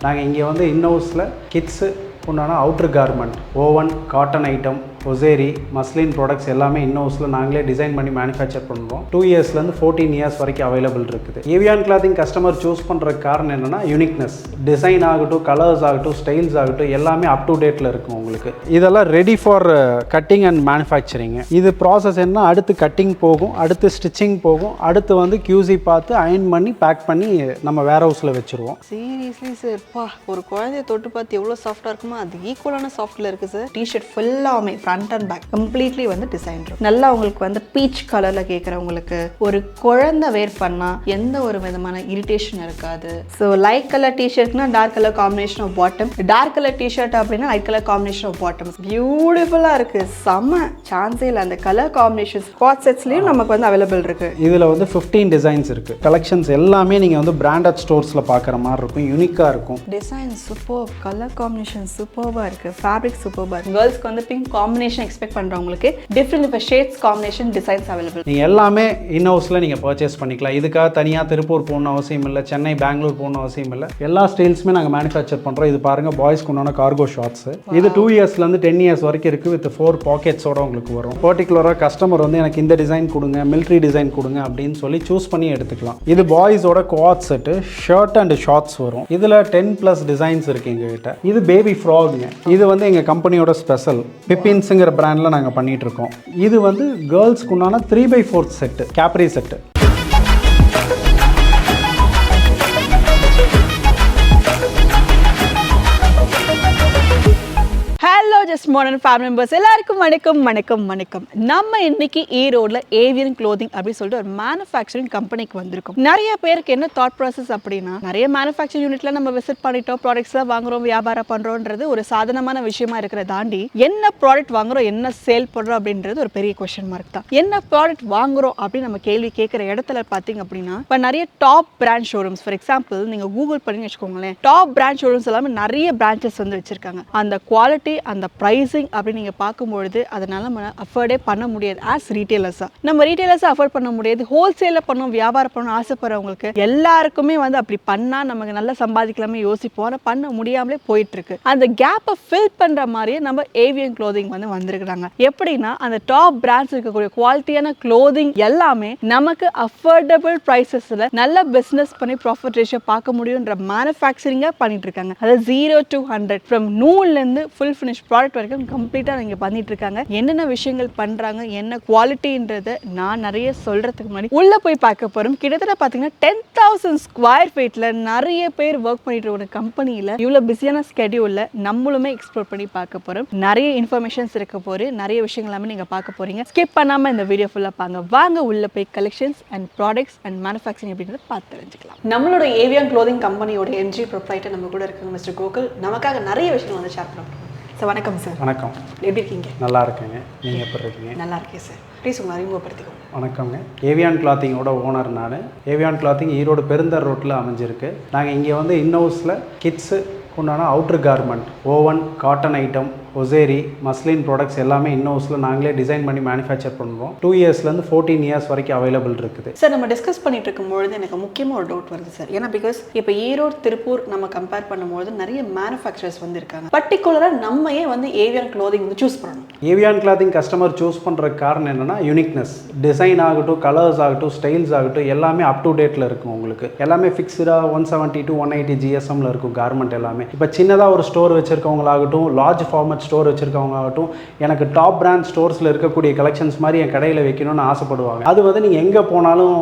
நாங்கள் இங்கே வந்து இன்னவுஸில் கிட்ஸு உண்டான outer garment, woven, cotton item, hosiery, muslin products எல்லாமே இன்னவுஸில் நாங்களே டிசைன் பண்ணி மேனுஃபேக்சர் பண்ணுறோம். 2 இயர்ஸ்லேருந்து 14 இயர்ஸ் வரைக்கும் அவைலபிள் இருக்குது. ஏவியான் கிளாத்திங் கஸ்டமர் சூஸ் பண்ணுற காரணம் என்னென்னா யூனிக்னஸ். டிசைன் ஆகட்டும், கலர்ஸ் ஆகட்டும், ஸ்டைல்ஸ் ஆகட்டும் எல்லாமே அப் டு டேட்டில் இருக்கும் உங்களுக்கு. இதெல்லாம் ready for cutting and manufacturing. இது ப்ராசஸ் என்ன, அடுத்து கட்டிங் போகும், அடுத்து ஸ்டிச்சிங் போகும், அடுத்து வந்து QC பார்த்து அயன் பண்ணி பேக் பண்ணி நம்ம வேர் ஹவுஸில் வச்சுருவோம். சீரியஸ்லி சார், ஒரு குழந்தைய தொட்டு பார்த்து எவ்வளோ சாஃப்டாக இருக்குமோ அது ஈக்குவலான சாஃப்டில் இருக்குது சார். டிஷர்ட் ஃபுல்லாமே ஃப்ரண்ட் அண்ட் பேக் கம்ப்ளீட்லி வந்து டிசைன் இருக்கும். நல்லா உங்களுக்கு வந்து பீச் கலரில் கேட்குறவங்களுக்கு ஒரு குழந்தை வேர் பண்ணால் எந்த ஒரு விதமான இரிட்டேஷன் இருக்காது. ஸோ லைட் கலர் டிஷர்ட்னா dark colour combination of bottom, dark colour T-shirt அப்படின்னா light colour combination of bottom. பியூட்டிஃபுல்லாக இருக்குது, செம்ம சான்ஸே இல்லை. அந்த கலர் காம்பினேஷன் ஸ்குவாட் செட்ஸ்லேயும் நமக்கு வந்து அவைலபிள் இருக்குது. இதில் வந்து 15 டிசைன்ஸ் இருக்குது. கலெக்ஷன்ஸ் எல்லாமே நீங்கள் வந்து பிராண்டட் ஸ்டோர்ஸில் பார்க்குற மாதிரி இருக்கும், யூனிக்காக இருக்கும். டிசைன் சூப்பர், கலர் காம்பினேஷன் சூப்பராக இருக்குது, ஃபேப்ரிக் சூப்பராக இருக்குது. கேர்ள்ஸ்க்கு வந்து பிங்க் காம்பினேஷன் எக்ஸ்பெக்ட் பண்ணுறவங்களுக்கு டிஃப்ரெண்ட் இப்போ ஷேட்ஸ் காம்பினேஷன் டிசைன்ஸ் அவைலபிள். நீங்கள் எல்லாமே இன்னவுஸில் நீங்கள் பர்ச்சேஸ் பண்ணிக்கலாம். இதுக்காக தனியாக திருப்பூர் போகணும் அவசியம் இல்லை, சென்னை, பெங்களூர் போகணும் அவசியம் இல்லை. எல்லா ஸ்டைல்ஸுமே நாங்கள் மேனுஃபேக்சர் பண்ணுறோம். இது பாருங்கள், பாய்ஸ்க்கு உண்டான கார்கோ ஷார்ட்ஸு. இது 2 இயர்ஸ்லேருந்து 10 இயர்ஸ் வரைக்கும் இருக்குது. வித் 4 பாக்கெட்ஸோட உங்களுக்கு வரும். பர்டிகுலராக கஸ்டமர் வந்து எனக்கு இந்த டிசைன் கொடுங்க, மிலிட்ரி டிசைன் கொடுங்க அப்படின்னு சொல்லி சூஸ் பண்ணி எடுத்துக்கலாம். இது பாய்ஸோட quad set, shirt and shorts வரும். இதில் 10+ டிசைன்ஸ் இருக்குது எங்ககிட்ட. இது பேபி ஃப்ராக்ங்க. இது வந்து எங்கள் கம்பெனியோட ஸ்பெஷல். பிப்பின்ஸுங்கிற பிராண்டில் நாங்கள் பண்ணிகிட்டு இருக்கோம். இது வந்து கேர்ள்ஸ்க்கு உண்டான 3/4 set, Capri set. Hello just modern family members எல்லாருக்கும் வணக்கம் வணக்கம் வணக்கம். நம்ம இன்னைக்கு ஈரோடில் ஏவியன் க்ளோதிங் அப்படின்னு சொல்லிட்டு ஒரு மேனுஃபேக்சரிங் கம்பெனிக்கு வந்திருக்கோம். நிறைய பேருக்கு என்ன தாட் ப்ராசஸ் அப்படின்னா, நிறைய மேனுஃபேக்சரிங் யூனிட்ல நம்ம விசிட் பண்ணிட்டோம், ப்ராடக்ட்ஸ்லாம் வாங்குறோம், வியாபாரம் பண்ணுறோன்றது ஒரு சாதாரணமான விஷயமா இருக்கிற தாண்டி என்ன ப்ராடக்ட் வாங்குறோம், என்ன சேல் பண்ணுறோம் அப்படின்றது ஒரு பெரிய கொஸ்டின் மார்க் தான். என்ன ப்ராடக்ட் வாங்குறோம் அப்படின்னு நம்ம கேள்வி கேட்குற இடத்துல பார்த்தீங்க அப்படின்னா, இப்போ நிறைய top brand showrooms, for example நீங்கள் கூகுள் பண்ணி வச்சுக்கோங்களேன், டாப் பிராண்ட் ஷோரூம்ஸ் எல்லாமே நிறைய பிரான்ச்சஸ் வந்து வச்சிருக்காங்க. அந்த குவாலிட்டி, அந்த ப்ரைஸிங் அப்படி நீங்கள் பார்க்கும்பொழுது அதனால நம்ம அஃபோர்டே பண்ண முடியாது. ஆஸ் ரீட்டெயிலர்ஸாக நம்ம ரீட்டெயிலர்ஸாக அஃபோர்ட் பண்ண முடியாது. ஹோல்சேலில் பண்ணணும், வியாபாரம் பண்ணணும் ஆசைப்படுறவங்களுக்கு எல்லாருக்குமே வந்து அப்படி பண்ணால் நமக்கு நல்லா சம்பாதிக்கலாமே யோசிப்போம். ஆனால் பண்ண முடியாமலே போயிட்டுருக்கு. அந்த கேப்பை ஃபில் பண்ணுற மாதிரியே நம்ம ஏவியன் க்ளோதிங் வந்து வந்திருக்கிறாங்க. எப்படின்னா, அந்த டாப் பிராண்ட்ஸ் இருக்கக்கூடிய குவாலிட்டியான க்ளோதிங் எல்லாமே நமக்கு அஃபோர்டபுள் ப்ரைஸஸில் நல்ல பிஸ்னஸ் பண்ணி ப்ராஃபிட் ரேஷியோ பார்க்க முடியுன்ற மேனுஃபேக்சரிங்காக பண்ணிட்டு இருக்காங்க. அதாவது 0 to 100 ஃப்ரம் நூல்லேருந்து ஃபுல் ஃபினிஷ் ப்ராடக்ட் வரைக்கும் கம்ப்ளீட்டாக நீங்கள் பண்ணிட்டு இருக்காங்க. என்னென்ன விஷயங்கள் பண்ணுறாங்க, என்ன குவாலிட்டின்றதை நான் நிறைய சொல்கிறதுக்கு முன்னாடி உள்ளே போய் பார்க்க போகிறோம். கிட்டத்தட்ட பார்த்தீங்கன்னா 10,000 ஸ்கொயர் ஃபீட்டில் நிறைய பேர் ஒர்க் பண்ணிட்டு ஒரு கம்பெனியில் இவ்வளோ பிஸியான ஸ்கெடியூலில் நம்மளுமே எக்ஸ்ப்ளோர் பண்ணி பார்க்க போகிறோம். நிறைய இன்ஃபர்மேஷன்ஸ் இருக்க போது, நிறைய விஷயங்கள் எல்லாமே நீங்கள் பார்க்க போகிறீங்க. ஸ்கிப் பண்ணாமல் இந்த வீடியோ ஃபுல்லாக பாருங்க. வாங்க உள்ளே போய் collections and products and manufacturing அப்படின்றத பார்த்து தெரிஞ்சுக்கலாம். நம்மளோட ஏவியன் க்ளோதிங் கம்பெனியோட என்ஜி ப்ரொப்ரைட்டர் நம்ம கூட இருக்காங்க, மிஸ்டர் கோகுல். நமக்காக நிறைய விஷயங்கள் வந்து ஷேர் பண்ணுறோம். சார் வணக்கம் சார். வணக்கம். எப்படி இருக்கீங்க? நல்லா இருக்கேங்க. நீங்கள் எப்படி இருக்கீங்க? நல்லா இருக்கேன் சார். ப்ளீஸ் உங்களை அறிமுகப்படுத்திக்கோங்க. வணக்கங்க. ஏவியான் கிளாத்திங்கோட ஓனர் நான். ஏவியான் கிளாத்திங் ஈரோடு பெருந்தர் ரோட்டில் அமைஞ்சிருக்கு. நாங்கள் இங்கே வந்து இன்னவுஸில் கிட்ஸு உண்டான outer garment, woven, cotton item, hosiery, muslin products எல்லாமே இன்னவுஸில் நாங்களே டிசைன் பண்ணி மேனுஃபேக்சர் பண்ணுறோம். 2 இயர்ஸ்லேருந்து 14 இயர்ஸ் வரைக்கும் அவைலபிள் இருக்குது. சார், நம்ம டிஸ்கஸ் பண்ணிட்டு இருக்கும்பொழுது எனக்கு முக்கியமாக ஒரு டவுட் வருது சார். ஏன்னா பிகாஸ் இப்போ ஈரோடு, திருப்பூர் நம்ம கம்பேர் பண்ணும்போது நிறைய மேனுஃபேக்சரர்ஸ் வந்து இருக்காங்க. பர்டிகுலராக நம்ம ஏன் வந்து ஏவியான் க்ளோதிங் வந்து சூஸ் பண்ணணும்? ஏவியான் கிளாத்திங் கஸ்டமர் சூஸ் பண்ணுற காரணம் என்னென்னா யூனிக்னஸ். டிசைன் ஆகட்டும், கலர்ஸ் ஆகட்டும், ஸ்டைல்ஸ் ஆகட்டும் எல்லாமே அப் டு டேட்டில் இருக்கும் உங்களுக்கு. எல்லாமே ஃபிக்ஸ்டாக 170 to 180 GSMல இருக்கும் கார்மெண்ட் எல்லாமே. இப்போ சின்னதாக ஒரு ஸ்டோர் வச்சுருக்கவங்களாகட்டும், லார்ஜ் ஃபார்மட் ஸ்டோர் வச்சுருக்கவங்களாகட்டும், எனக்கு டாப் பிராண்ட் ஸ்டோர்ஸில் இருக்கக்கூடிய கலெக்ஷன்ஸ் மாதிரி என் கடையில் வைக்கணும்னு ஆசைப்படுவாங்க. அது வந்து நீங்கள் எங்கே போனாலும்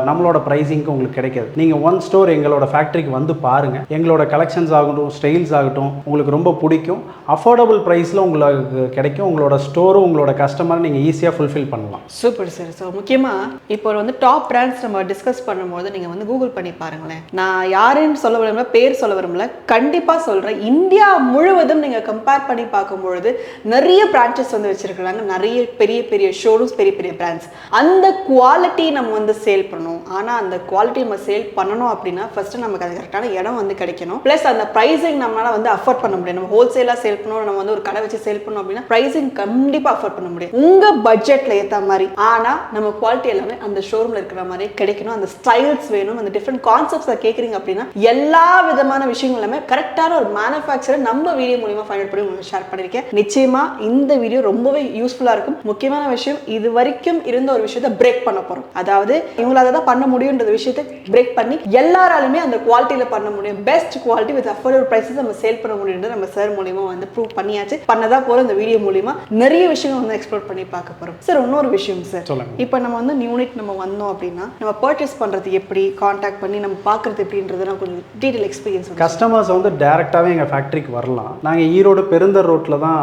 நம்மளோட ப்ரைஸிங்க்கு உங்களுக்கு கிடைக்காது. நீங்கள் ஒன் ஸ்டோர் எங்களோட ஃபேக்ட்ரிக்கு வந்து பாருங்கள். எங்களோட கலெக்ஷன்ஸ் ஆகட்டும், ஸ்டைல்ஸ் ஆகட்டும் உங்களுக்கு ரொம்ப பிடிக்கும். அஃபோர்டபுள் ப்ரைஸில் உங்களுக்கு கிடைக்கும். உங்களோட ஸ்டோரும் உங்களோட கஸ்டமரை நீங்கள் ஈஸியாக ஃபுல்ஃபில் பண்ணலாம். Super sir. ஸோ முக்கியமாக இப்போ வந்து டாப் பிராண்ட்ஸ் நம்ம டிஸ்கஸ் பண்ணும்போது நீங்கள் வந்து கூகுள் பண்ணி பாருங்களேன். நான் யாருன்னு சொல்ல விரும்பல, பேர் சொல்ல விரும்பல. கண்டிப்பாக கண்டிப்பாக சொல்கிறேன், இந்தியா முழுவதும் நீங்கள் கம்பேர் பண்ணி பார்க்கும்பொழுது நிறைய பிரான்ச்சஸ் வந்து வச்சுருக்கிறாங்க, நிறைய பெரிய பெரிய ஷோரூம்ஸ், பெரிய பெரிய பிராண்ட்ஸ். அந்த குவாலிட்டி நம்ம வந்து சேல் பண்ணணும். ஆனால் அந்த குவாலிட்டி நம்ம சேல் பண்ணணும் அப்படின்னா ஃபஸ்ட்டு நமக்கு அது கரெக்டான இடம் வந்து கிடைக்கணும். ப்ளஸ் அந்த ப்ரைஸிங் நம்மளால் வந்து அஃபோர்ட் பண்ண முடியும். நம்ம ஹோல்சேலாக சேல் பண்ணணும், நம்ம வந்து ஒரு கடை வச்சு சேல் பண்ணணும் அப்படின்னா ப்ரைஸிங் கண்டிப்பாக அஃபோர்ட் பண்ண முடியும் உங்கள் பட்ஜெட்டில் ஏற்ற மாதிரி. ஆனால் நம்ம குவாலிட்டி எல்லாமே அந்த ஷோரூமில் இருக்கிற மாதிரி கிடைக்கணும். அந்த ஸ்டைல்ஸ் வேணும், அந்த டிஃப்ரெண்ட் கான்செப்ட்ஸை கேட்குறீங்க அப்படின்னா எல்லா விதமான விஷயங்கள் எல்லாமே கரெக்டான ஒரு மேனுஃபேக்சரர் நம்ம வீடியோ மூலமா ஃபைண்ட் அவுட் பண்ணி உங்களுக்கு ஷேர் பண்ணிருக்கேன். நிச்சயமா இந்த வீடியோ ரொம்பவே யூஸ்ஃபுல்லா இருக்கும். முக்கியமான விஷயம், இது வரைக்கும் இருந்த ஒரு விஷயத்தை பிரேக் பண்ண போறோம். அதாவது இவங்களால தான் பண்ண முடியும்ன்ற விஷயத்தை பிரேக் பண்ணி எல்லாராலுமே அந்த குவாலிட்டியில பண்ண முடியும், best quality with affordable prices நம்ம சேல் பண்ண முடியும்ன்றது நம்ம சார் மூலமா வந்து ப்ரூவ் பண்ணியாச்சு. பண்ணதா போற இந்த வீடியோ மூலமா நிறைய விஷயங்கள் வந்து எக்ஸ்ப்ளோர் பண்ணி பார்க்க போறோம். சார் இன்னொரு விஷயம் சார், இப்போ நம்ம வந்து யூனிட் நம்ம வந்தோம் அப்படின்னா நம்ம பர்ச்சேஸ் பண்றது எப்படி, கான்டாக்ட் பண்ணி நம்ம பார்க்கறது எப்படின்றது நான் கொஞ்சம் டீடைல் எக்ஸ்பீரியன்ஸ். கஸ்டமர்ஸ் வந்து டேரெக்டாகவே எங்கள் ஃபேக்ட்ரிக்கு வரலாம். நாங்கள் ஈரோடு பெருந்தர் ரோட்டில் தான்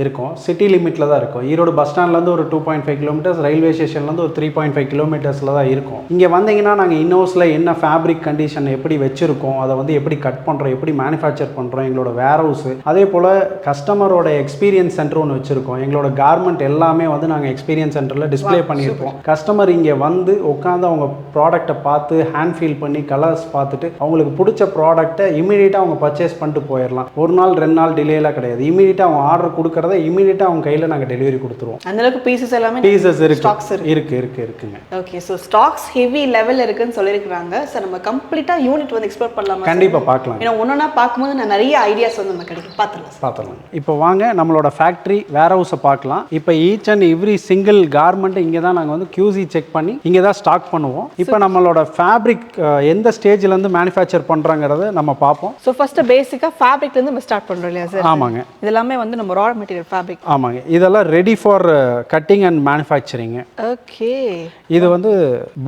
இருக்கோம், சிட்டி லிமிட்டில் தான் இருக்கும். ஈரோடு பஸ் ஸ்டாண்ட்லேருந்து ஒரு 2.5 கிலோமீட்டர்ஸ், ரயில்வே ஸ்டேஷன்லேருந்து ஒரு 3.5 கிலோமீட்டர்ஸில் தான் இருக்கும். இங்கே வந்தீங்கன்னா நாங்கள் இன்னோஸில் என்ன ஃபேப்ரிக் கண்டிஷன் எப்படி வச்சுருக்கோம், அதை வந்து எப்படி கட் பண்ணுறோம், எப்படி மேனுஃபேக்சர் பண்ணுறோம், எங்களோட வேர் ஹவுஸு, அதே போல் கஸ்டமரோட எக்ஸ்பீரியன்ஸ் சென்டர் ஒன்று வச்சுருக்கோம். எங்களோட கார்மெண்ட் எல்லாமே வந்து நாங்கள் எக்ஸ்பீரியன்ஸ் சென்டரில் டிஸ்பிளே பண்ணியிருப்போம். கஸ்டமர் இங்கே வந்து உட்காந்து அவங்க ப்ராடக்ட்டை பார்த்து ஹேண்ட் ஃபீல் பண்ணி கலர்ஸ் பார்த்துட்டு அவங்களுக்கு பிடிச்ச ப்ராடக்ட்டை இமீடியட்டாக அவங்க பர்ச்சேஸ் பண்ணிட்டு போயிடலாம். ஒரு நாள் 2 நாள் டிலேலாம் கிடையாது. இமீடியட்டாக அவங்க ஆர்டர் கொடுக்குறத இமீடியட்டாக அவங்க கையில் நாங்கள் டெலிவரி கொடுத்துருவோம். அந்த அளவுக்கு பீசஸ் எல்லாமே இருக்குங்க. Okay, so stocks heavy level இருக்குன்னு சொல்லியிருக்காங்க. சார் நம்ம கம்ப்ளீட்டாக யூனிட் வந்து எக்ஸ்ப்ளோர் பண்ணலாமா? கண்டிப்பாக பார்க்கலாம். ஏன்னா ஒன்றா பார்க்கும்போது நான் நிறைய ஐடியாஸ் வந்து நம்ம கிடைக்கும். பார்த்துடலாம். இப்போ வாங்க நம்மளோட ஃபேக்ட்ரி வேர் ஹவுஸை பார்க்கலாம். இப்போ each and every single garment இங்கே தான் நாங்கள் வந்து QC செக் பண்ணி இங்கே தான் ஸ்டாக் பண்ணுவோம். இப்போ நம்மளோட ஃபேப்ரிக் எந்த ஸ்டேஜ்லேருந்து மேனுஃபேக்சர் பண்ணுறாங்கிறத நம்ம பார்ப்போம். ஸோ ஃபர்ஸ்ட் பேசிக்காக ஃபேப்ரிக்லேருந்து நம்ம ஸ்டார்ட் பண்ணுறோம் இல்லையா சார்? ஆமாங்க. இதெல்லாமே வந்து நம்ம ரா மெட்டீரியல் ஃபேப்ரிக். ஆமாங்க, இதெல்லாம் ready for cutting and manufacturing. Okay, இது வந்து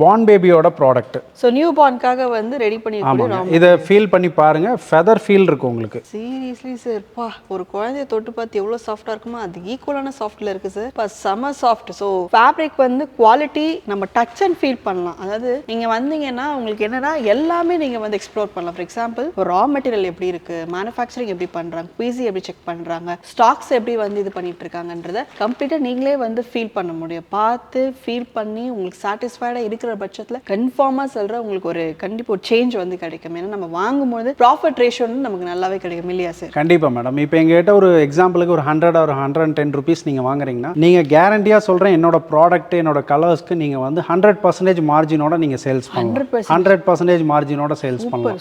பார்ன் பேபியோட ப்ராடக்ட். ஸோ நியூ பார்னுக்காக வந்து ரெடி பண்ணி. ஆமாங்க, இதை ஃபீல் பண்ணி பாருங்க, ஃபெதர் ஃபீல் இருக்கும் உங்களுக்கு. சீரியஸ்லி சார், பா ஒரு குழந்தைய தொட்டு பார்த்து எவ்வளோ சாஃப்டாக இருக்குமோ அது ஈக்குவலான சாஃப்டில் இருக்குது சார். இப்போ செம சாஃப்ட். ஸோ ஃபேப்ரிக் வந்து குவாலிட்டி நம்ம டச் அண்ட் ஃபீல் பண்ணலாம். அதாவது நீங்கள் வந்தீங்கன்னா உங்களுக்கு என்னன்னா எல்லாமே நீங்கள் வந்து எக்ஸ்ப்ளோர் பண்ணலாம். ஃபார் எக்ஸாம்பிள் ஒரு ரா மெட்டீரியல் எப்படி இருக்குது, மேனுஃபேக்சரிங் எப்படி பண்ணுறாங்க, பிசி எப்படி செக் பண்ணுறாங்க, ஸ்டாக்ஸ் எப்படி வந்து இது பண்ணிட்டு இருக்காங்கன்றத கம்ப்ளீட்டாக நீங்களே வந்து ஃபீல் பண்ண முடியும். பார்த்து ஃபீல் பண்ணி உங்களுக்கு சாட்டிஸ்ஃபைடாக இருக்கிற பட்சத்தில் கன்ஃபார்மாக சொல்கிறேன் உங்களுக்கு ஒரு கண்டிப்பாக ஒரு சேஞ்ச் வந்து கிடைக்கும். ஏன்னா நம்ம வாங்கும்போது ப்ராஃபிட் ரேஷியோ வந்து நமக்கு நல்லாவே கிடைக்கும் இல்லையா சார்? கண்டிப்பாக மேடம். இப்போ எங்ககிட்ட ஒரு எக்ஸாம்பிளுக்கு ஒரு 100 or 110 ருபீஸ் நீங்கள் வாங்குறீங்கன்னா நீங்கள் கேரண்டியாக சொல்கிறேன் என்னோட ப்ராடக்ட் என்னோட கலர்ஸ்க்கு நீங்கள் வந்து 100% மார்ஜினோட நீங்கள் சேல்ஸ் பண்ணலாம். 100% மார்ஜினோட சேல்ஸ் பண்ணலாம்.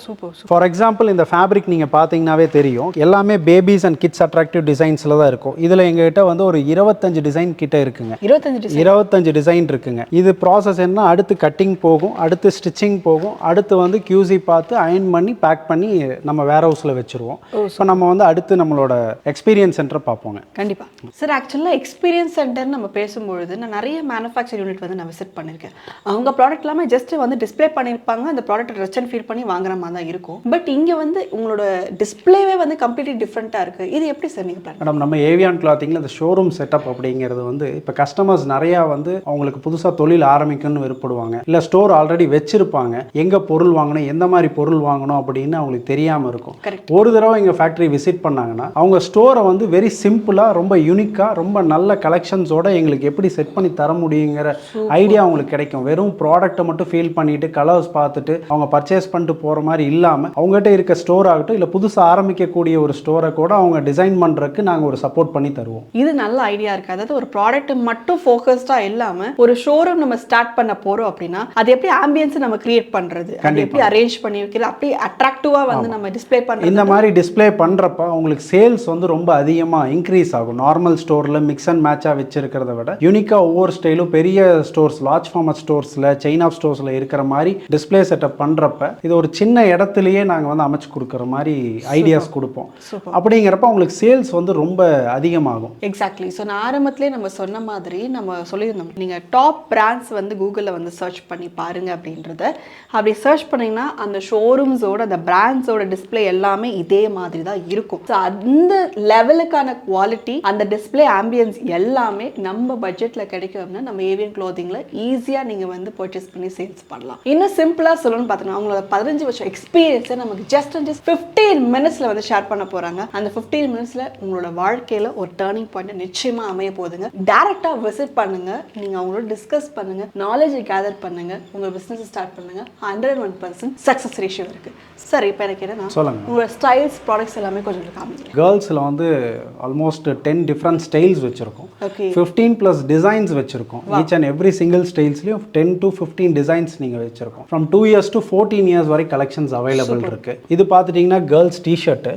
ஃபார் எக்ஸாம்பிள் இந்த ஃபேப்ரிக் நீங்கள் பார்த்தீங்கன்னாவே தெரியும், எல்லாமே பேபிஸ் அண்ட் கிட்ஸ் அட்ராக்டிவ் டிசைன்ஸில் தான் இருக்கும். இதில் எங்ககிட்ட வந்து ஒரு 25 டிசைன் கிட்ட இருக்குங்க. 25 டிசைன் இருக்குங்க. இது ப்ராசஸ் என்ன, அடுத்து கட்டிங் போகும், அடுத்து ஸ்டிச்சிங் போகும், அடுத்து வந்து QC பார்த்து அயன் பண்ணி பேக் பண்ணி நம்ம வேர் ஹவுஸில் வச்சுருவோம். ஸோ நம்ம வந்து அடுத்து நம்மளோட எக்ஸ்பீரியன்ஸ் சென்டர் பார்ப்போங்க. கண்டிப்பாக சார். ஆக்சுவலாக எக்ஸ்பீரியன்ஸ் சென்டர் நம்ம பேசும்பொழுது நான் நிறைய மேனுஃபேக்சர் யூனிட் வந்து நான் விசிட் பண்ணியிருக்கேன். அவங்க ப்ராடக்ட் எல்லாமே ஜஸ்ட் வந்து டிஸ்பிளே பண்ணியிருப்பாங்க, அந்த ப்ராடக்ட் டச் அண்ட் ஃபீல் பண்ணி வாங்குற மாதிரி தான் இருக்கும். பட் இங்கே வந்து உங்களோட டிஸ்பிளேவே வந்து கம்ப்ளீட்லி டிஃப்ரெண்ட்டாக இருக்குது. இது எப்படி சார் நீங்கள் பிளான்? மேடம், நம்ம ஏவியான் கிளாத்திங்கில் அந்த ஷோரூம் செட்டப் அப்படிங்கிறது வந்து இப்போ கஸ்டமர்ஸ் நிறையா வந்து அவங்களுக்கு புதுசாக தொழில் ஆரம்பிக்கணும்னு விருப்பப்படுவாங்க, இல்லை ஸ்டோர் ஆல்ரெடி வச்சிருப்பாங்க, எங்கே பொருள் வாங்கணும், எந்த மாதிரி பொருள் வாங்கணும் அப்படின்னு அவங்களுக்கு தெரியாமல் இருக்கும். ஒரு தடவை எங்கள் ஃபேக்ட்ரி விசிட் பண்ணாங்கன்னா அவங்க ஸ்டோரை வந்து வெரி சிம்பிளாக, ரொம்ப யூனிக்காக, ரொம்ப நல்ல கலெக்ஷன்ஸோட எங்களுக்கு எப்படி செட் பண்ணி தர முடியுங்கிற ஐடியா அவங்களுக்கு கிடைக்கும். வெறும் ப்ராடக்ட்டை மட்டும் ஃபீல் பண்ணிட்டு கலர்ஸ் பார்த்துட்டு அவங்க பர்ச்சேஸ் பண்ணிட்டு போகிற மாதிரி இல்லாமல் அவங்ககிட்ட இருக்க ஸ்டோர் ஆகட்டும் இல்லை புதுசாக ஆரம்பிக்கக்கூடிய ஒரு ஸ்டோரை கூட அவங்க டிசைன் பண்ணுறதுக்கு நாங்கள் ஒரு சப்போர்ட் பண்ணி தருவோம். இது நல்ல ஐடியா இருக்குது. அதாவது ஒரு ப்ராடக்ட் மட்டும் ஃபோக்கஸ்டாக இல்லாமல் ஒரு ஷோரூம் நம்ம ஸ்டார்ட் பண்ண போகிறோம் அப்படின்னா அது எப்படி ஆம்பியன்ஸ் நம்ம கிரியேட் பண்ணுறது, அது எப்படி அரேஞ்ச் பண்ணி வைக்கிறது, அப்படியே அட்ராக்டிவாக வந்து நம்ம டிஸ்பிளே பண்ணுறது. இந்த மாதிரி டிஸ்பிளே பண்ணுறப்ப உங்களுக்கு சேல்ஸ் வந்து ரொம்ப அதிகமாக இன்க்ரீஸ் ஆகும். நார்மல் ஸ்டோரில் மிக்ஸ் அண்ட் மேட்சாக வச்சிருக்கிறத விட யூனிக்காக ஒவ்வொரு ஸ்டைலும் பெரிய ஸ்டோர்ஸ், லார்ஜ் ஃபார்மட் ஸ்டோர்ஸில், செயின் ஆஃப் ஸ்டோர்ஸில் இருக்கிற மாதிரி டிஸ்பிளே செட்டப் பண்ணுறப்ப இது ஒரு சின்ன இடத்துலையே நாங்கள் வந்து அமைச்சு கொடுக்குற மாதிரி ஐடியாஸ் கொடுப்போம். அப்படிங்கிறப்ப உங்களுக்கு சேல்ஸ் வந்து ரொம்ப அதிகமாகும். எக்ஸாக்ட்லி. ஸோ நான் ஆரம்பத்திலே நம்ம சொன்ன மாதிரி நம்ம சொல்லியிருந்தோம், நீங்கள் டாப் பிராண்ட்ஸ் வந்து கூகுளில் வந்து சர்ச் பண்ணி பாருங்க அப்படின்றத. அப்படி சர்ச் பண்ணிங்கன்னா அந்த ஷோரூம்ஸோட அந்த பிராண்ட்ஸோட டிஸ்பிளே எல்லாமே இதே மாதிரி தான் இருக்கும். ஸோ அந்த லெவலுக்கான குவாலிட்டி, அந்த டிஸ்பிளே ஆம்பியன்ஸ் எல்லாமே நம்ம பட்ஜெட்டில் கிடைக்கும் அப்படின்னா நம்ம ஏவியன் க்ளோதிங்கில் ஈஸியாக நீங்கள் வந்து பர்ச்சேஸ் பண்ணி சேல்ஸ் பண்ணலாம். இன்னும் சிம்பிளாக சொல்லணும்னு பார்த்தோன்னா அவங்களோட 15 வருஷம் எக்ஸ்பீரியன்ஸை நமக்கு ஜஸ்ட் 15 மினிட்ஸில் வந்து ஷேர் பண்ண போகிறாங்க. அந்த 15 மினிட்ஸில் உங்களோட வாழ்க்கையில் ஒரு டேர்னிங் பாயிண்ட் நிச்சயமாக அமைய போகுதுங்க. டேரெக்டாக விசிட் பண்ணுங்க, நீங்கள் அவங்களோட டிஸ்கஸ் பண்ணுங்க, நாலேஜை கேதர் பண்ணுங்க, உங்கள் பிஸ்னஸ் ஸ்டார்ட் பண்ணுங்க. 101% சக்ஸஸ் ரேஷியோ இருக்கு. சார் இப்போ எனக்கு என்னன்னா சொல்லுங்க, உங்களோட ஸ்டைல்ஸ் ப்ராடக்ட்ஸ் எல்லாமே கொஞ்சம் காமிங்க. கேர்ள்ஸில் வந்து ஆல்மோஸ்ட் 10 டிஃப்ரெண்ட் ஸ்டைல்ஸ் வச்சுருக்கோம். ஓகே, 15+ டிசைன்ஸ் வச்சுருக்கோம். ஈச் அண்ட் எவ்ரி சிங்கிள் ஸ்டைல்ஸ்லையும் 10 to 15 டிசைன்ஸ் நீங்கள் வச்சுருக்கோம். ஃப்ரம் 2 years to 14 years வரை கலெக்ஷன்ஸ் அவைலபிள் இருக்கு. இது பார்த்துட்டிங்கன்னா கேர்ள்ஸ் டிஷர்ட்டு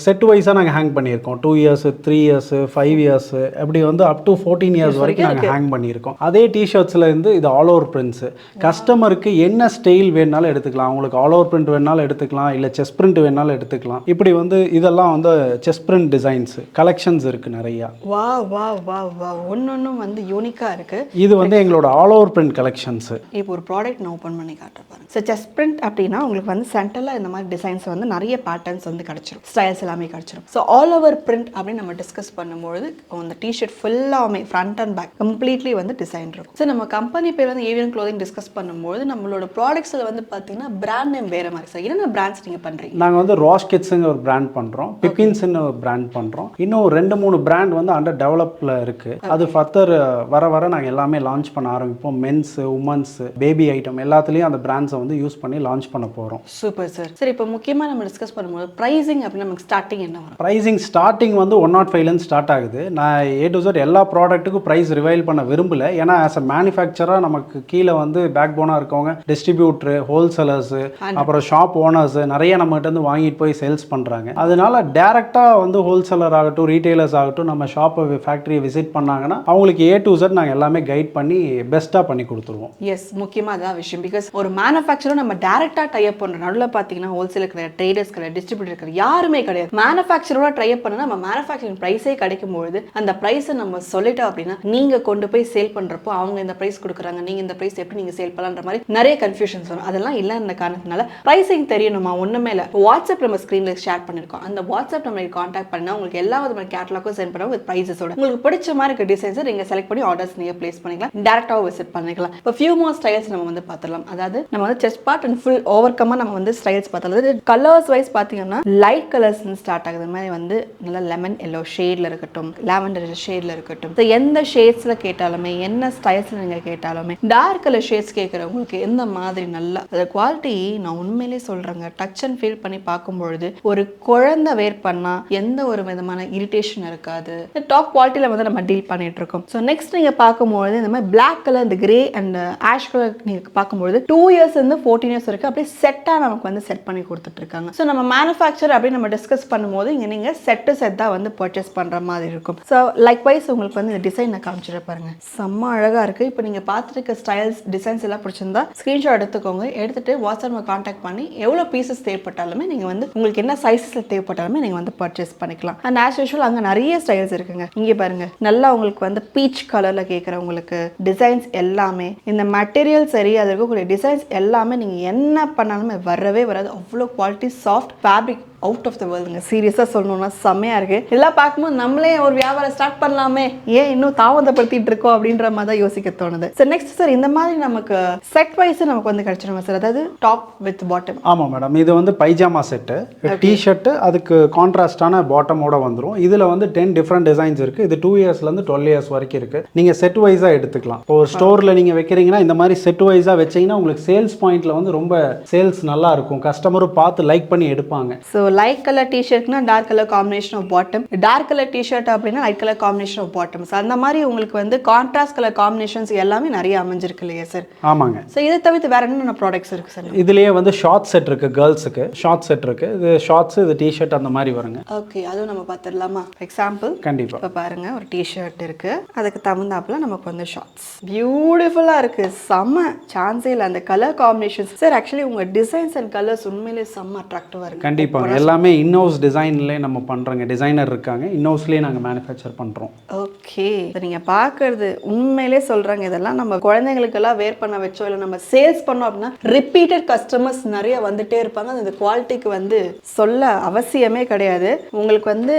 செட் வைஸாக நாங்கள் ஹேங் பண்ணியிருக்கோம். 2 years, 3 years, 5 years அப்படி வந்து அப் டு 14 years வரைக்கும் நாங்கள் ஹேங் பண்ணியிருக்கோம். அதே டிஷர்ட்ஸில் இருந்து இது ஆல் ஓவர் பிரிண்ட்ஸு. கஸ்டமருக்கு என்ன ஸ்டைல் வேணாலும் எடுத்துக்கலாம். அவங்களுக்கு ஆல் ஓவர் பிரிண்ட் வேணாலும் எடுத்துக்கலாம், இல்லை செஸ் பிரிண்ட் வேணாலும் எடுத்துக்கலாம். இப்படி வந்து இதெல்லாம் வந்து செஸ் பிரிண்ட் டிசைன்ஸ் கலெக்ஷன்ஸ் இருக்கு நிறையா. வா வா வா வா, ஒன்னொன்னும் வந்து யூனிக்கா இருக்கு. இது வந்து எங்களோட ஆல் ஓவர் பிரிண்ட் கலெக்ஷன்ஸ். இப்போ ஒரு ப்ராடக்ட் நான் ஓப்பன் பண்ணி காட்டுறேன் பாருங்க. ஸோ செஸ் பிரிண்ட் அப்படின்னா உங்களுக்கு வந்து சென்டரில் இந்த மாதிரி டிசைன்ஸ் வந்து நிறைய பேட்டர்ன்ஸ் வந்து கிடச்சிரும், ஸ்டைல்ஸ் எல்லாமே கிடச்சிரும். ஸோ ஆல் ஓவர் பிரிண்ட் அப்படின்னு நம்ம டிஸ்கஸ் பண்ணும்போது அந்த டிஷர்ட் ஃபுல்லாமே ஃப்ரண்ட் அண்ட் பேக் கம்ப்ளீட்லி வந்து டிசைன் இருக்கும். ஸோ நம்ம கம்பெனி பேர் வந்து ஏவியன் க்ளோதிங் டிஸ்கஸ் பண்ணும்போது நம்மளோட ப்ராடக்ட்ஸில் வந்து பார்த்தீங்கன்னா பிராண்ட் நேம் வேற மாதிரி. சார் என்னென்ன பிராண்ட்ஸ் நீங்கள் பண்ணுறீங்க? நாங்கள் வந்து ராஷ் கிட்ஸ்ன்னு ஒரு பிராண்ட் பண்ணுறோம், பிப்பின்ஸ்ன்னு ஒரு பிராண்ட் பண்ணுறோம். இன்னும் 2-3 பிராண்ட் வந்து அண்டர் டெவலப்பில் இருக்குது. அது ஃபர்தர் வர வர நாங்கள் எல்லாமே லான்ச் பண்ண ஆரம்பிப்போம். மென்ஸ், உமன்ஸ், பேபி ஐட்டம் எல்லாத்துலேயும் அந்த பிராண்ட்ஸை வந்து யூஸ் பண்ணி லான்ச் பண்ண போகிறோம். Super sir. சரி, இப்போ முக்கியமாக நம்ம டிஸ்கஸ் பண்ணும்போது ப்ரைஸிங் அப்படின்னு நமக்கு ஸ்டார்டிங் என்ன வரும்? ப்ரைஸிங் ஸ்டார்டிங் வந்து 105லேருந்து ஸ்டார்ட் ஆகுது. நான் A to Z எல்லா ப்ராடக்ட்டுக்கும் ப்ரைஸ் ரிவைல் பண்ண விரும்பல. ஏன்னா ஆஸ் அ மேனுஃபேக்சராக நமக்கு கீழே வந்து பேக் போனாக இருக்கவங்க டிஸ்ட்ரிபியூட்டரு, ஹோல்சேலர்ஸு, அப்புறம் ஷாப் ஓனர்ஸ் நிறைய நம்மகிட்ட இருந்து வாங்கிட்டு போய் சேல்ஸ் பண்ணுறாங்க. அதனால டேரெக்டாக வந்து ஹோல்சேலர் ஆகட்டும், ரீட்டைலர்ஸ் ஆகட்டும், நம்ம ஷாப்பை ஃபேக்ட்ரியை விசிட் பண்ணாங்கன்னா அவங்களுக்கு A to Z நாங்கள் எல்லாமே கைட் பண்ணி பெஸ்ட்டாக பண்ணி கொடுத்துருவோம். எஸ், முக்கியமாக அதான் விஷயம். பிகாஸ் ஒரு மேனுஃபேக்சரும் நம்ம டேரெக்டாக டைப் பண்ணுற நடுவில் பார்த்தீங்கன்னா ஹோல்சேலர் கிடையாது, ட்ரேடர்ஸ் கிடையாது, டிஸ்ட்ரிபியூட்டர் கிடையாது, யாருமே கிடையாது. மேனுஃபேக்சரோட டைப் பண்ணால் நம்ம மேனுஃபேக்சரிங் ப்ரைஸே கிடைக்கும்பொழுது அந்த ப்ரைஸை நம்ம சொல்லிட்டோம் அப்படின்னா நீங்கள் கொண்டு போய் சேல் பண்ணுறப்போ அவங்க இந்த ப்ரைஸ் கொடுக்குறாங்க, நீங்கள் இந்த ப்ரைஸ் எப்படி நீங்கள் சேல் பண்ணலான்ற மாதிரி நிறைய கன்ஃபியூஷன்ஸ் வரும். அதெல்லாம் இல்லை இந்த காரணத்தினால ப்ரைஸிங் தெரியணுமா ஒன்றுமே இல்லை. வாட்ஸ்அப் நம்ம ஸ்க்ரீனில் ஷேர் பண்ணியிருக்கோம். அந்த வாட்ஸ்அப் நம்ம காண்டாக்ட் பண்ணால் உங்களுக்கு எல்லா விதமான கேட்டலாக்கும் சென்ட் பண்ணுவோம் வித் ப்ரைஸஸோட. உங்களுக்கு பிடிச்ச மாதிரி இருக்க டிசைன்ஸை நீங்கள் செலக்ட் பண்ணி ஆர்டர்ஸ் நீங்கள் பிளேஸ் பண்ணிக்கலாம், டேரெக்டாக விசிட் பண்ணிக்கலாம். இப்போ ஃபியூ மோர் ஸ்டைல்ஸ் நம்ம வந்து பார்த்துடலாம். அதாவது நம்ம வந்து chest part and full over கம்மாக நம்ம வந்து ஸ்டைல்ஸ் பார்த்தலாம். அதாவது கலர்ஸ் வைஸ் பார்த்தீங்கன்னா லைட் கலர்ஸ் ஸ்டார்ட் ஆகுது. மாதிரி வந்து நல்லா லெமன் எல்லோ ஷேடில் இருக்கட்டும், லாவெண்டர் ஷேடில் இருக்கட்டும், ஸோ எந்த ஷேட்ஸில் கேட்டாலுமே, என்ன ஸ்டைல்ஸில் நீங்கள் கேட்டாலுமே, டார்க் கலர் ஷேட்ஸ் கேட்குறவங்களுக்கு எந்த மாதிரி நல்லா அந்த குவாலிட்டி நான் உண்மையிலே சொல்கிறேங்க. டச் அண்ட் ஃபீல் பண்ணி பார்க்கும்பொழுது ஒரு குழந்தை வேர் பண்ணால் எந்த ஒரு விதமான இரிட்டேஷன் இருக்காது. டாப் குவாலிட்டியில் வந்து நம்ம டீல் பண்ணிட்டு இருக்கோம். ஸோ நெக்ஸ்ட் நீங்கள் பார்க்கும்பொழுது இந்த மாதிரி பிளாக் கலர், இந்த கிரே அண்ட் ஆஷ் கலர் நீங்கள் பார்க்கும்பொழுது 2 years இருந்து 14 years வரைக்கும் அப்படியே செட்டாக நமக்கு வந்து செட் பண்ணி கொடுத்துட்ருக்காங்க. ஸோ நம்ம மேனுஃபேக்சர் அப்படின்னு நம்ம டிஸ்கஸ் பண்ணும்போது இங்கே நீங்கள் செட்டு செட்டாக வந்து பர்ச்சேஸ் பண்ணுற மாதிரி இருக்கும். ஸோ லைக் வைஸ் உங்களுக்கு வந்து இந்த டிசைன் நான் காமிச்சிட பாருங்க, செம்ம அழகாக இருக்குது. இப்போ நீங்கள் பார்த்துருக்க ஸ்டைல்ஸ், டிசைன்ஸ் எல்லாம் பிடிச்சிருந்தா ஸ்க்ரீன்ஷாட் எடுத்துக்கோங்க. எடுத்துட்டு வாட்ஸ்அப் கான்டாக்ட் பண்ணி எவ்வளோ பீசஸ் தேவைப்பட்டாலுமே நீங்கள் வந்து உங்களுக்கு என்ன சைஸஸில் தேவைப்பட்டாலுமே நீங்கள் வந்து பர்ச்சேஸ் பண்ணிக்கலாம். அண்ட் ஆஸ் யூஷுவல் அங்கே நிறைய ஸ்டைல்ஸ் இருக்குங்க. இங்கே பாருங்க, நல்லா உங்களுக்கு வந்து பீச் கலரில் கேட்குறவங்களுக்கு டிசைன்ஸ் எல்லாமே, இந்த மெட்டீரியல் சரி, அது இருக்கக்கூடிய டிசைன்ஸ் எல்லாமே நீங்கள் என்ன பண்ணாலுமே வரவே வராது. அவ்வளோ quality, soft fabric, out of the வேர்ல்டுங்க. சீரியஸாக சொல்லணும்னா செம்மையாக இருக்குது. எல்லாம் பார்க்கும்போது நம்மளே ஒரு வியாபாரம் ஸ்டார்ட் பண்ணலாமே, ஏன் இன்னும் தாமதப்படுத்திட்டு இருக்கோம் அப்படின்ற மாதிரி தான் யோசிக்க தோணுது. சார் நெக்ஸ்ட் சார், இந்த மாதிரி நமக்கு செட் வைஸ் நமக்கு வந்து கிடைச்சிருமா சார்? அதாவது டாப் வித் பாட்டம். ஆமாம் மேடம், இது வந்து பைஜாமா செட்டு, டிஷர்ட்டு, அதுக்கு கான்ட்ராஸ்டான பாட்டமோட வந்துடும். இதில் வந்து 10 டிஃப்ரெண்ட் டிசைன்ஸ் இருக்குது. இது 2 yearsலேருந்து 12 years வரைக்கும் இருக்குது. நீங்கள் செட் வைஸாக எடுத்துக்கலாம். இப்போ ஒரு ஸ்டோரில் நீங்கள் வைக்கிறீங்கன்னா இந்த மாதிரி செட் வைஸாக வச்சிங்கன்னா உங்களுக்கு சேல்ஸ் பாயிண்ட்டில் வந்து ரொம்ப சேல்ஸ் நல்லா இருக்கும். கஸ்டமரும் பார்த்து லைக் பண்ணி எடுப்பாங்க. ஸோ லைட் கலர் டிஷர்ட்னா dark colour combination of bottom, dark colour T-shirt அப்படின்னா light colour combination of bottoms. அந்த மாதிரி உங்களுக்கு வந்து கான்ட்ராஸ்ட் கலர் காம்பினேஷன்ஸ் எல்லாமே நிறைய அமைஞ்சிருக்கு இல்லையா சார்? ஆமாங்க. ஸோ இதை தவிர்த்து வேற என்னென்ன ப்ராடக்ட்ஸ் இருக்கு சார்? இதுலேயே வந்து ஷார்ட் செட் இருக்கு, கேர்ள்ஸுக்கு ஷார்ட் செட் இருக்கு. இது ஷார்ட்ஸ், இது டிஷர்ட் அந்த மாதிரி வருங்க. ஓகே, அதுவும் நம்ம பார்த்துடலாமா? எக்ஸாம்பிள் கண்டிப்பாக. இப்போ பாருங்க, ஒரு டிஷர்ட் இருக்கு, அதுக்கு தகுந்தாப்புல நமக்கு வந்து ஷார்ட்ஸ் பியூட்டிஃபுல்லாக இருக்கு. செம்ம சான்ஸே இல்லை அந்த கலர் காம்பினேஷன்ஸ். சார் ஆக்சுவலி உங்க டிசைன்ஸ் அண்ட் கலர்ஸ் உண்மையிலேயே செம்ம அட்ராக்டிவாக இருக்கு. கண்டிப்பாக எல்லாமே இன்ஹவுஸ் டிசைன்லேயே நம்ம பண்ணுறோங்க. டிசைனர் இருக்காங்க, இன்ஹவுஸ்லேயே நாங்கள் மேனுஃபேக்சர் பண்ணுறோம். ஓகே, நீங்கள் பார்க்குறது உண்மையிலே சொல்கிறாங்க. இதெல்லாம் நம்ம குழந்தைங்களுக்கெல்லாம் வேர் பண்ண வச்சோம், இல்லை நம்ம சேல்ஸ் பண்ணோம் அப்படின்னா ரிப்பீட்டட் கஸ்டமர்ஸ் நிறைய வந்துட்டே இருப்பாங்க. அந்த குவாலிட்டிக்கு வந்து சொல்ல அவசியமே கிடையாது. உங்களுக்கு வந்து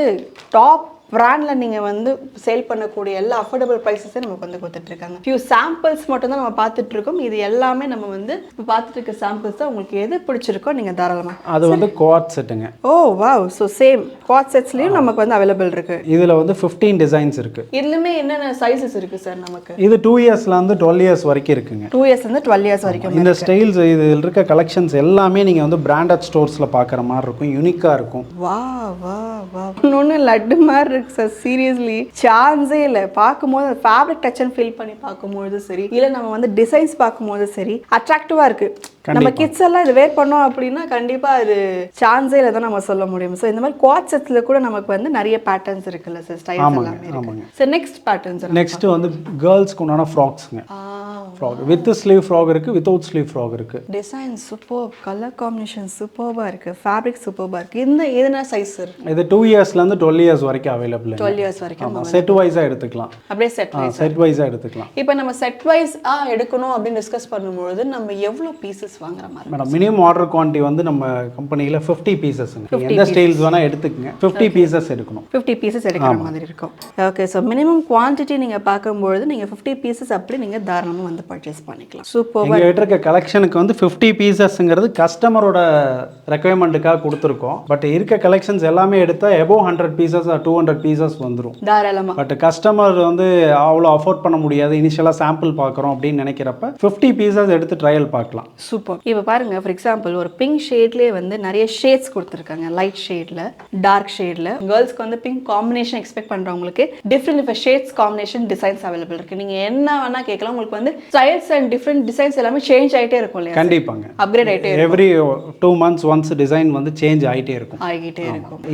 டாப் பிராண்டில் நீங்கள் வந்து சேல் பண்ணக்கூடிய எல்லா அஃபோர்டபுள் ப்ரைஸஸே நமக்கு வந்து கொடுத்துட்ருக்காங்க. ஃபியூ சாம்பிள்ஸ் மட்டும் தான் நம்ம பார்த்துட்ருக்கோம். இது எல்லாமே நம்ம வந்து இப்போ பார்த்துட்டு இருக்க சாம்பிள்ஸ் தான். உங்களுக்கு எது பிடிச்சிருக்கோ நீங்கள் தாராளமாக. அது வந்து குவாட் செட்டுங்க. Oh wow, so same quad செட்ஸ்லேயும் நமக்கு வந்து அவைலபிள் இருக்குது. இதில் வந்து 15 டிசைன்ஸ் இருக்குது. இதுலையுமே என்னென்ன சைஸஸ் இருக்குது சார் நமக்கு? இது 2 இயர்ஸ்லேருந்து 12 இயர்ஸ் வரைக்கும் இருக்குங்க. 2 இயர்ஸ்லேருந்து 12 இயர்ஸ் வரைக்கும். இந்த ஸ்டைல்ஸ் இதில் இருக்க கலெக்ஷன்ஸ் எல்லாமே நீங்கள் வந்து பிராண்டட் ஸ்டோர்ஸில் பார்க்குற மாதிரி இருக்கும், யூனிக்காக இருக்கும். வா வா வா, இன்னொன்று லட்டு மாதிரி இருக்கு சார். சீரியஸ்லி சான்ஸே இல்லை. பார்க்கும்போது ஃபேப்ரிக் டச் அண்ட் ஃபீல் பண்ணி பார்க்கும்போது சரி, இல்லை நம்ம வந்து டிசைன்ஸ் பார்க்கும்போது சரி, அட்ராக்டிவாக இருக்குது. நம்ம கிட்ஸ் எல்லாம் இது வேர் பண்ணோம் அப்படின்னா கண்டிப்பாக இது சான்ஸே இல்லை தான் நம்ம சொல்ல முடியும். ஸோ இந்த மாதிரி குவாட் செட்ஸில் கூட நமக்கு வந்து நிறைய பேட்டர்ன்ஸ் இருக்குல்ல சார், ஸ்டைல்ஸ் எல்லாமே இருக்கு. சார் நெக்ஸ்ட் பேட்டர்ன்ஸ், நெக்ஸ்ட் வந்து கேர்ள்ஸ்க்கு உண்டான ஃப்ராக்ஸுங்க. ஃப்ராக் வித் ஸ்லீவ் ஃப்ராக் இருக்குது, வித்தவுட் ஸ்லீவ் ஃப்ராக் இருக்குது. டிசைன் சூப்பர், கலர் காம்பினேஷன் சூப்பராக இருக்குது, ஃபேப்ரிக் சூப்பராக இருக்குது. இந்த எதுனா சைஸ் சார்? இது 2 இயர்ஸ்லேருந்து 12 இயர்ஸ் வரைக்கும் அவைலபிள். 12 இயர்ஸ் வரைக்கும் செட் வைஸாக எடுத்துக்கலாம். அப்படியே செட் வைஸாக எடுத்துக்கலாம். இப்போ நம்ம செட் வைஸ் எடுக்கணும் அப்படின்னு டிஸ்கஸ் பண்ணும்பொழுது நம்ம எவ்வளோ பீசஸ் வாங்குற மாதிரி? மேடம் மினிமம் ஆர்டர் குவான்டிட்டி வந்து நம்ம கம்பெனியில் 50 பீசஸ்ங்க. எந்த ஸ்டைல்ஸ் வேணால் எடுத்துக்கங்க, 50 பீசஸ் எடுக்கணும். 50 பீசஸ் எடுக்கிற மாதிரி இருக்கும். ஓகே, ஸோ மினிமம் குவான்டிட்டி நீங்கள் பார்க்கும்பொழுது நீங்கள் 50 பீசஸ் அப்படி நீங்கள் தாராளமாக வந்து பர்ச்சேஸ் பண்ணிக்கலாம். சூப்பர். எங்ககிட்ட இருக்க கலெக்ஷனுக்கு வந்து 50 பீசஸ்ங்கிறது கஸ்டமரோட ரெக்குவயர்மெண்ட்டுக்காக கொடுத்துருக்கோம். பட் இருக்க கலெக்ஷன்ஸ் எல்லாமே எடுத்தால் எபோவ் 100 பீசஸ் 200 பீசஸ் வந்துடும் தாராளமாக. பட் கஸ்டமர் வந்து அவ்வளோ அஃபோர்ட் பண்ண முடியாது, இனிஷியலாக சாம்பிள் பார்க்குறோம் அப்படின்னு நினைக்கிறப்ப 50 பீசஸ் எடுத்து ட்ரையல் பார்க்கலாம். சூப்பர். இப்போ பாருங்க, ஃபார் எக்ஸாம்பிள் ஒரு பிங்க் ஷேட்லேயே வந்து நிறைய ஷேட்ஸ் கொடுத்துருக்காங்க. லைட் ஷேடில், டார்க் ஷேடில். கேர்ள்ஸ்க்கு வந்து பிங்க் காம்பினேஷன் எக்ஸ்பெக்ட் பண்ணுறவங்களுக்கு டிஃப்ரெண்ட் இப்போ ஷேட்ஸ் காம்பினேஷன் டிசைன்ஸ் அவைலபிள் இருக்குது. நீங்கள் என்ன வேணால் கேட்கலாம். உங்களுக்கு வந்து ஸ்டைல்ஸ் அண்ட் டிஃப்ரெண்ட் டிசைன்ஸ் எல்லாமே சேஞ்ச் ஆகிட்டே இருக்கும் இல்லையா? கண்டிப்பாங்க, அப்கிரேட் ஆகிட்டே இருக்கும். எவ்ரி 2 months ஒன்ஸ் டிசைன் வந்து சேஞ்ச் ஆகிட்டே இருக்கும்.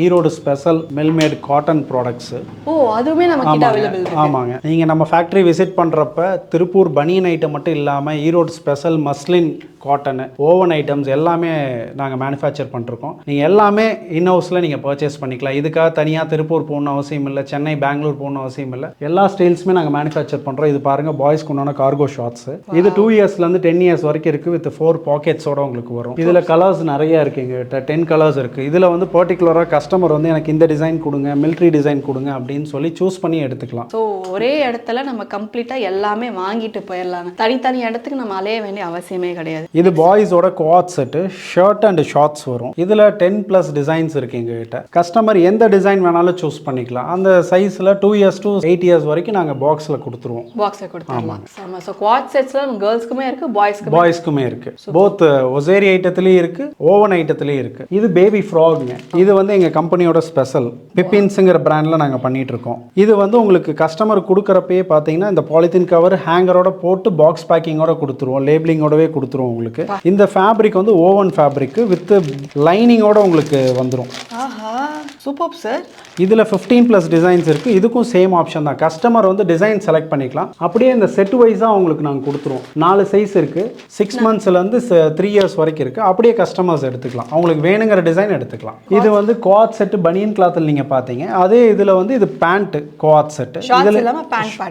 ஈரோடு ஸ்பெஷல் மெல்மேட் காட்டன் ப்ராடக்ட்ஸ். ஓ, அதுவுமே நம்ம கிட்ட அவைலபிள் இருக்கு. ஆமாங்க, நீங்கள் நம்ம ஃபேக்ட்ரி விசிட் பண்ணுறப்ப திருப்பூர் பனியன் ஐட்டம் மட்டும் இல்லாமல் Erode special muslin cotton, woven items எல்லாமே நாங்கள் மேனுஃபேக்சர் பண்ணிருக்கோம். நீங்கள் எல்லாமே இன்ஹவுஸில் நீங்கள் பர்ச்சேஸ் பண்ணிக்கலாம். இதுக்காக தனியாக திருப்பூர் போகணும் அவசியம் இல்லை, சென்னை பெங்களூர் போகணும் அவசியம் இல்லை. எல்லா ஸ்டைல்ஸுமே நாங்கள் மேனுஃபேக்சர் பண்ணுறோம். இது பாருங்கள், பாய்ஸ்க்கு உண்டான கார்கோ ஷார்ட்ஸு. இது 2 இயர்ஸ்லேருந்து 10 இயர்ஸ் வரைக்கும் இருக்குது. வித் 4 பாக்கெட்ஸோட உங்களுக்கு வரும். இதில் கலர்ஸ் நிறைய இருக்குது. எங்ககிட்ட 10 கலர்ஸ் இருக்குது. இதில் வந்து பர்டிகுலராக கஸ்டமர் வந்து எனக்கு இந்த டிசைன் கொடுங்க, மிலிட்ரி டிசைன் கொடுங்க அப்படின்னு சொல்லி சூஸ் பண்ணி எடுத்துக்கலாம். ஸோ ஒரே இடத்துல நம்ம கம்ப்ளீட்டாக எல்லாமே வாங்கிட்டு போயிடலாம். தனித்தனி இடத்துக்கு நம்ம அலைய வேண்டிய அவசியமே கிடையாது. இது பாய்ஸோட quad set, shirt and shorts வரும். இதில் 10+ டிசைன்ஸ் இருக்குது எங்ககிட்ட. கஸ்டமர் எந்த டிசைன் வேணாலும் சூஸ் பண்ணிக்கலாம். அந்த சைஸில் 2 years to 8 years வரைக்கும் நாங்கள் பாக்ஸில் கொடுத்துருவோம். பாக்ஸில் கொடுத்துருவோம். ஸோ குவாட் செட்ஸில் கேர்ள்ஸ்க்குமே இருக்குது, பாய்ஸ்க்குமே இருக்குது. போத் ஒசேரி ஐட்டத்துலேயும் இருக்குது, ஓவன் ஐட்டத்துலேயும் இருக்குது. இது பேபி ஃப்ராக்ங்க. இது வந்து எங்கள் கம்பெனியோட ஸ்பெஷல் பிப்பின்ஸுங்கிற பிராண்டில் நாங்கள் பண்ணிட்டு இருக்கோம். இது வந்து உங்களுக்கு கஸ்டமர் கொடுக்குறப்பயே பார்த்தீங்கன்னா இந்த பாலித்தீன் கவர் ஹேங்கரோட போட்டு பாக்ஸ் பேக்கிங்கோட கொடுத்துருவோம், லேபிளிங்கோடவே கொடுத்துருவோம் உங்களுக்கு. இந்த ஃபேப்ரிக் வந்து ஓவன் ஃபேப்ரிக் வித் லைனிங்கோட உங்களுக்கு வந்துடும். ஆஹா, சூப்பர் சார். இதில் 15+ டிசைன்ஸ் இருக்குது. இதுக்கும் சேம் ஆப்ஷன் தான். கஸ்டமர் வந்து டிசைன் செலக்ட் பண்ணிக்கலாம். அப்படியே இந்த செட் வைஸாக உங்களுக்கு நாங்கள் கொடுத்துருவோம். 4 சைஸ் இருக்குது. 6 monthsலேருந்து 3 years வரைக்கும் இருக்குது. அப்படியே கஸ்டமர்ஸ் எடுத்துக்கலாம், அவங்களுக்கு வேணுங்கிற டிசைன் எடுத்துக்கலாம். இது வந்து குவாட் செட்டு பனியன் கிளாத்தில் நீங்கள் பார்த்தீங்க. அதே இதில் வந்து இது பேண்ட் குவாட் செட்டு, இதில்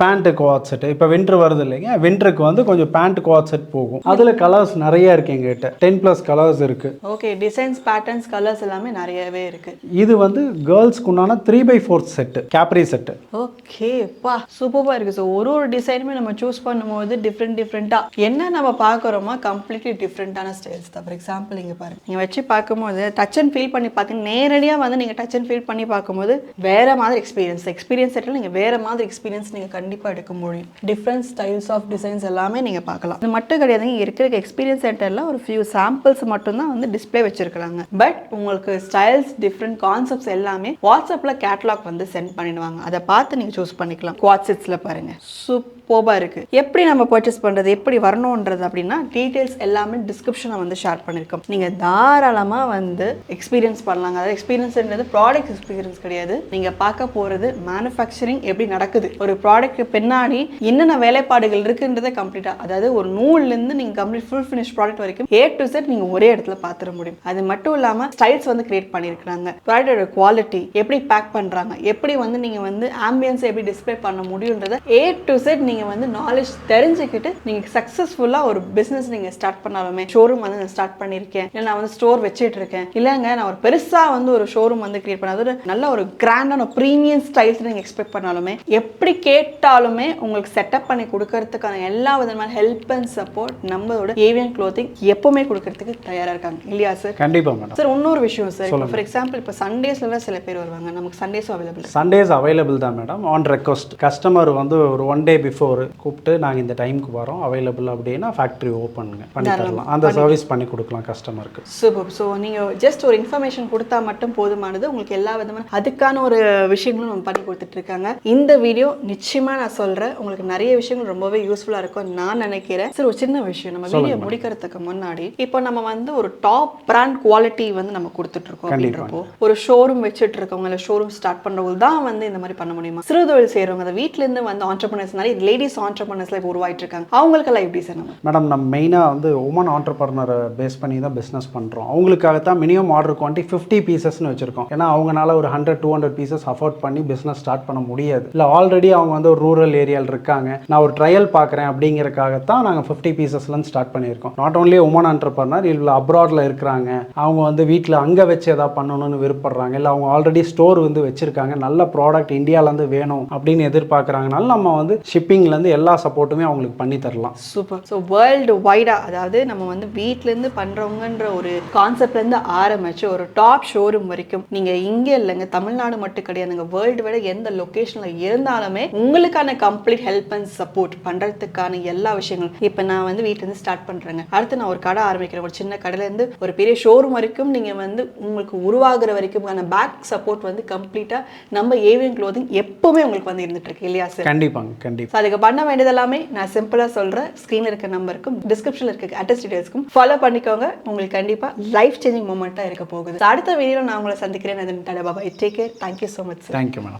பேண்ட் குவாட் செட்டு. இப்போ வின்டர் வருது இல்லைங்க, வின்டருக்கு வந்து கொஞ்சம் பேண்ட் குவாட் செட் போகும். அதில் கலர்ஸ் நிறைய இருக்குது எங்ககிட்ட. 10+ கலர்ஸ் இருக்குது. ஓகே, டிசைன்ஸ், பேட்டர்ன்ஸ், கலர்ஸ் எல்லாமே நிறையவே இருக்குது. இது வந்து கேர்ள்ஸ்க்கு உண்டான 3/4 செட்டு, கேப்ரி செட்டு. ஓகே பா, சூப்பராக இருக்குது. ஸோ ஒரு டிசைனுமே நம்ம சூஸ் பண்ணும்போது டிஃப்ரெண்ட்டாக என்ன நம்ம பார்க்குறோமோ கம்ப்ளீட்லி டிஃப்ரெண்ட்டான ஸ்டைல்ஸ் தான். ஃபார் எக்ஸாம்பிள் இங்கே பாருங்கள், நீங்கள் வச்சு பார்க்கும்போது டச் அண்ட் ஃபீல் பண்ணி பார்த்தீங்கன்னா நேரடியாக வந்து நீங்கள் டச் அண்ட் ஃபீல் பண்ணி பார்க்கும்போது வேறு மாதிரி எக்ஸ்பீரியன்ஸ் செட்டில் நீங்கள் வேறு மாதிரி எக்ஸ்பீரியன்ஸ் நீங்கள் கண்டிப்பாக எடுக்க முடியும். டிஃப்ரெண்ட் ஸ்டைல்ஸ் ஆஃப் டிசைன்ஸ் எல்லாமே நீங்கள் பார்க்கலாம். இது மட்டும் கிடையாது, இங்கே இருக்கிற எக்ஸ்பீரியன்ஸ் சென்டரில் ஒரு ஃபியூ சாம்பிள்ஸ் மட்டும்தான் வந்து டிஸ்பிளே வச்சிருக்காங்க. பட் உங்களுக்கு ஸ்டைல்ஸ், டிஃப்ரெண்ட் கான்செப்ட்ஸ் எல்லாமே வாட்ஸ்அப்பில் கேட்லாக் வந்து சென்ட் பண்ணிடுவாங்க. அதை பார்த்து நீங்கள் சூஸ் பண்ணிக்கலாம். குவாட் செட்ஸில் பாருங்கள், சூப்பர் சூப்பராக இருக்குது. எப்படி நம்ம பர்ச்சேஸ் பண்ணுறது, எப்படி வரணுன்றது அப்படின்னா டீட்டெயில்ஸ் எல்லாமே டிஸ்கிரிப்ஷனில் வந்து ஷேர் பண்ணியிருக்கோம். நீங்கள் தாராளமாக வந்து எக்ஸ்பீரியன்ஸ் பண்ணலாங்க. அதாவது எக்ஸ்பீரியன்ஸ்ன்றது ப்ராடக்ட் எக்ஸ்பீரியன்ஸ் கிடையாது. நீங்கள் பார்க்க போகிறது மேனுஃபேக்சரிங் எப்படி நடக்குது, ஒரு ப்ராடக்ட் பின்னாடி என்னென்ன வேலைப்பாடுகள் இருக்குன்றதை கம்ப்ளீட்டாக, அதாவது ஒரு நூல்லேருந்து நீங்கள் கம்ப்ளீட் ஃபுல் ஃபினிஷ் ப்ராடக்ட் வரைக்கும் A to Z நீங்கள் ஒரே இடத்துல பார்த்துட முடியும். அது மட்டும் இல்லாமல் ஸ்டைல்ஸ் வந்து கிரியேட் பண்ணியிருக்கிறாங்க. ப்ராடக்டோட குவாலிட்டி எப்படி பேக் பண்ணுறாங்க, எப்படி வந்து நீங்கள் வந்து ஆம்பியன்ஸை எப்படி டிஸ்பிளே பண்ண முடியுன்றதை A to Z நீங்கள் வந்து நாலேஜ் தெரிஞ்சுக்கிட்டு நீங்கள் சக்ஸஸ்ஃபுல்லாக ஒரு பிஸ்னஸ் நீங்கள் ஸ்டார்ட் பண்ணாலுமே, ஷோரூம் வந்து நான் ஸ்டார்ட் பண்ணியிருக்கேன், இல்லை நான் வந்து ஸ்டோர் வச்சுட்டு இருக்கேன், இல்லைங்க நான் ஒரு பெருசாக வந்து ஒரு ஷோரூம் வந்து கிரியேட் பண்ண, அதாவது நல்ல ஒரு கிராண்டான ப்ரீமியம் ஸ்டைல்ஸ் நீங்கள் எக்ஸ்பெக்ட் பண்ணாலுமே, எப்படி கேட்டாலுமே உங்களுக்கு செட்டப் பண்ணி கொடுக்கறதுக்கான எல்லா விதமான ஹெல்ப் அண்ட் சப்போர்ட் நம்மளோட ஏவியன் க்ளோத்திங் எப்பவுமே கொடுக்கறதுக்கு தயாராக இருக்காங்க இல்லையா சார்? கண்டிப்பாக மேடம். சார் இன்னொரு விஷயம் சார், ஃபார் எக்ஸாம்பிள் இப்போ சண்டேஸ்லாம் சில பேர் வருவாங்க, நமக்கு சண்டேஸும் அவைலபிள்? சண்டேஸ் அவைலபிள் தான் மேடம், ஆன் ரெக்வஸ்ட். கஸ்டமர் வந்து ஒரு 1 day பிஃபோர் கூப்பிட்டு நாங்கள் இந்த டைமுக்கு வரோம் அவைலபிள் அப்படின்னா ஃபேக்ட்ரி ஓப்பனுங்க பண்ணி தரலாம், அந்த சர்வீஸ் பண்ணி கொடுக்கலாம் கஸ்டமருக்கு. சூப்பர். ஸோ நீங்கள் ஜஸ்ட் ஒரு இன்ஃபர்மேஷன் கொடுத்தா மட்டும் போதுமானது, உங்களுக்கு எல்லா விதமான அதுக்கான ஒரு விஷயங்களும் நம்ம பண்ணி கொடுத்துட்டு இருக்காங்க. இந்த வீடியோ நிச்சயமாக நான் சொல்கிறேன் உங்களுக்கு நிறைய விஷயங்கள் ரொம்பவே யூஸ்ஃபுல்லாக இருக்கும் நான் நினைக்கிறேன். சார் ஒரு சின்ன விஷயம், நம்ம வீடியோ முடிக்கிறதுக்கு முன்னாடி இப்போ நம்ம வந்து ஒரு டாப் பிராண்ட் குவாலிட்டி வந்து நம்ம கொடுத்துட்டு இருக்கோம் அப்படின்றப்போ, ஒரு ஷோரூம் வச்சுட்டு இருக்கவங்க இல்லை ஷோரூம் ஸ்டார்ட் பண்ணுறவங்க தான் வந்து இந்த மாதிரி பண்ண முடியுமா? சிறு தொழில் செய்கிறவங்க, அந்த வீட்டிலேருந்து வந்து ஆண்டர்பிரனர்ஸ், நிறைய லேடிஸ் ஆண்டர்பிரனர்ஸ்லாம் இப்போ உருவாயிட்டு இருக்காங்க, அவங்களுக்கெல்லாம் எப்படி சார்? மேடம் நம்ம மெயினாக வந்து உமன் ஆண்டர்பிரனரை பேஸ் பண்ணி தான் பிஸ்னஸ் பண்ணுறோம். அவங்களுக்காகத்தான் மினிமம் ஆர்டர் குவான்டிட்டி 50 பீசஸ்னு வச்சுருக்கோம். ஏன்னா அவங்களால ஒரு 100-200 பீசஸ் அஃபோர்ட் பண்ணி பிஸ்னஸ் ஸ்டார்ட் பண்ண முடியாது. இல்லை ஆல்ரெடி அவங்க வந்து ஒரு ரூரல் ஏரியாவில் இருக்காங்க, நான் ஒரு ட்ரையல் பார்க்குறேன் அப்படிங்கிறக்காகத்தான் நாங்கள் 50 பீசஸ்லேருந்து ஸ்டார்ட் பண்ணியிருக்கோம். நாட் ஓன்லி உமன் ஆண்டர்பிரனர், இல்லை அப்ராடில் இருக்கிறாங்க, அவங்க வந்து வீட்டில் அங்கே வச்சு எதாவது பண்ணணும்னு விருப்பப்படுறாங்க, இல்லை அவங்க ஆல்ரெடி ஸ்டோர் வந்து வச்சுருக்காங்க, நல்ல ப்ராடக்ட் இந்தியாவிலேருந்து வேணும் அப்படின்னு எதிர்பார்க்குறாங்கனால நம்ம வந்து ஷிப்பிங்லேருந்து எல்லா சப்போர்ட்டுமே அவங்களுக்கு பண்ணி தரலாம். சூப்பர். ஸோ வேர்ல்டு வைடாக, அதாவது நம்ம வந்து வீட்டிலேருந்து பண்ணுறவங்கன்ற ஒரு கான்செப்ட்லேருந்து ஆரம்பிச்சு ஒரு டாப் ஷோரூம் வரைக்கும், நீங்கள் இங்கே இல்லைங்க தமிழ்நாடு மட்டும் கிடையாதுங்க, வேர்ல்டு வைட எந்த லொக்கேஷனில் இருந்தாலுமே உங்களுக்கான கம்ப்ளீட் ஹெல்ப் அண்ட் சப்போர்ட் பண்ணுறதுக்கான எல்லா விஷயங்களும். இப்போ நான் வந்து வீட்டிலேருந்து ஸ்டார்ட் பண்ணுறேங்க, அடுத்து நான் ஒரு கடை ஆரம்பிக்கிறேன், ஒரு சின்ன கடையிலேருந்து ஒரு பெரிய ஷோரூம் வரைக்கும் நீங்கள் வந்து உங்களுக்கு உருவாகிற வரைக்கும் பேக் சப்போர்ட் வந்து கம்ப்ளீட்டாக நம்ம ஏவியன் க்ளோதிங் எப்பவுமே உங்களுக்கு வந்து இருந்துட்டு இருக்கு இல்லையா சார்? கண்டிப்பாங்க, கண்டிப்பாக. அதுக்கு பண்ண வேண்டியது எல்லாமே நான் சிம்பிளாக சொல்கிறேன், ஸ்க்ரீனில் இருக்க நம்பருக்கும் டிஸ்கிரிப்ஷனில் இருக்க அட்ரஸ் டீடைல்ஸ்க்கும் ஃபாலோ பண்ணிக்கோங்க. உங்களுக்கு கண்டிப்பாக லைஃப் சேஞ்சிங் மூமெண்ட்டாக இருக்க போகுது. அடுத்த வீடியோவில் நான் உங்களை சந்திக்கிறேன். அதன் tata bye, take care, thank you so much sir. Thank you madam.